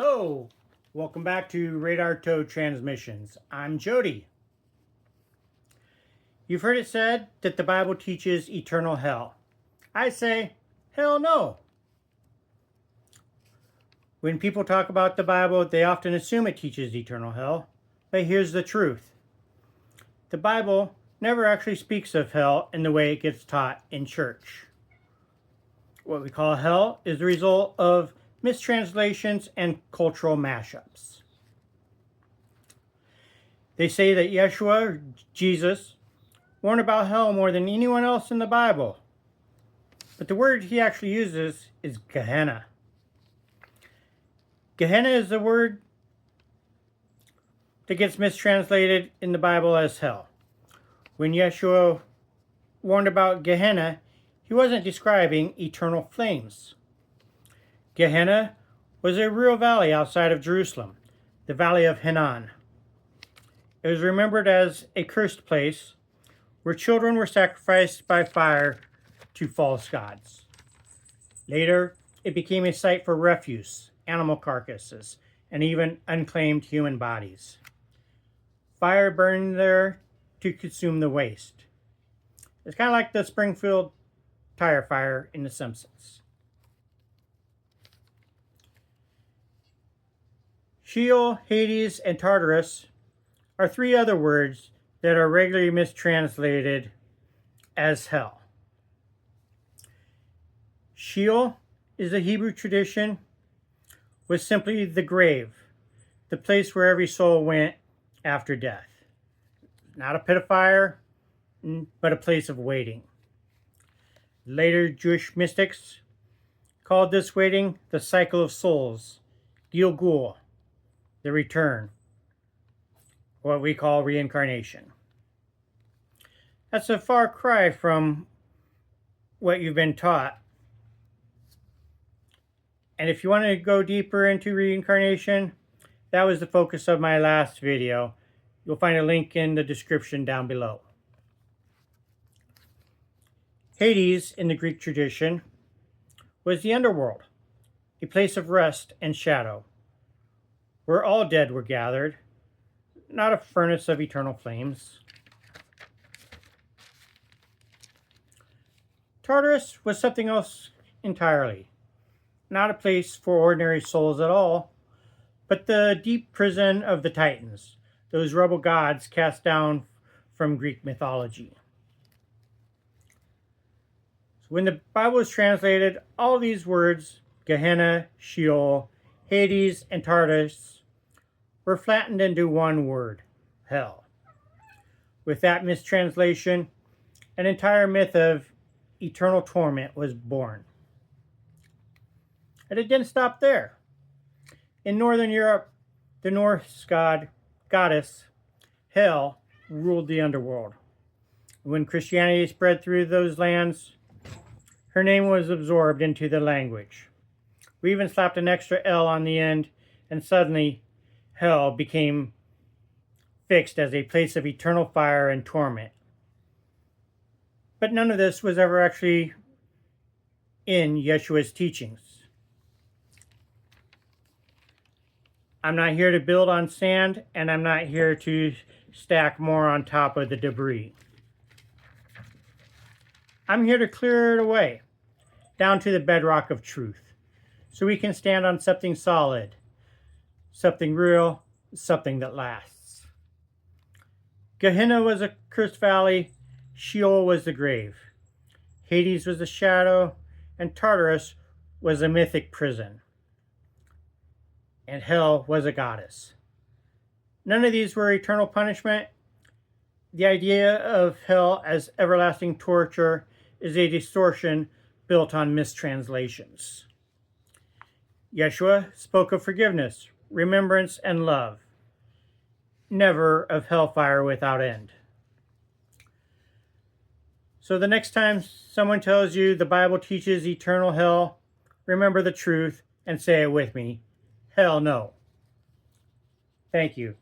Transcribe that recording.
Hello, welcome back to Radar Tow Transmissions. I'm Jody. You've heard it said that the Bible teaches eternal hell. I say, hell no. When people talk about the Bible, they often assume it teaches eternal hell, but here's the truth. The Bible never actually speaks of hell in the way it gets taught in church. What we call hell is the result of mistranslations and cultural mashups. They say that Yeshua, or Jesus, warned about hell more than anyone else in the Bible. But the word he actually uses is Gehenna. Gehenna is the word that gets mistranslated in the Bible as hell. When Yeshua warned about Gehenna, he wasn't describing eternal flames. Gehenna was a real valley outside of Jerusalem, the Valley of Hinnom. It was remembered as a cursed place where children were sacrificed by fire to false gods. Later, it became a site for refuse, animal carcasses, and even unclaimed human bodies. Fire burned there to consume the waste. It's kind of like the Springfield tire fire in The Simpsons. Sheol, Hades, and Tartarus are three other words that are regularly mistranslated as hell. Sheol is a Hebrew tradition, was simply the grave, the place where every soul went after death. Not a pit of fire, but a place of waiting. Later Jewish mystics called this waiting the cycle of souls, Gilgul, the return, what we call reincarnation. That's a far cry from what you've been taught. And if you want to go deeper into reincarnation, that was the focus of my last video. You'll find a link in the description down below. Hades, in the Greek tradition, was the underworld, a place of rest and shadow, where all dead were gathered, not a furnace of eternal flames. Tartarus was something else entirely, not a place for ordinary souls at all, but the deep prison of the Titans, those rebel gods cast down from Greek mythology. So when the Bible was translated, all these words, Gehenna, Sheol, Hades, and Tartarus, were flattened into one word, hell. With that mistranslation, an entire myth of eternal torment was born. And it didn't stop there. In Northern Europe, the Norse goddess, Hel, ruled the underworld. When Christianity spread through those lands, her name was absorbed into the language. We even slapped an extra L on the end, and suddenly Hell became fixed as a place of eternal fire and torment. But none of this was ever actually in Yeshua's teachings. I'm not here to build on sand, and I'm not here to stack more on top of the debris. I'm here to clear it away, down to the bedrock of truth, so we can stand on something solid, something real, something that lasts. Gehenna was a cursed valley, Sheol was the grave, Hades was the shadow, and Tartarus was a mythic prison. And Hell was a goddess. None of these were eternal punishment. The idea of hell as everlasting torture is a distortion built on mistranslations. Yeshua spoke of forgiveness, remembrance, and love, never of hellfire without end. So the next time someone tells you the Bible teaches eternal hell, remember the truth and say it with me. Hell no. Thank you.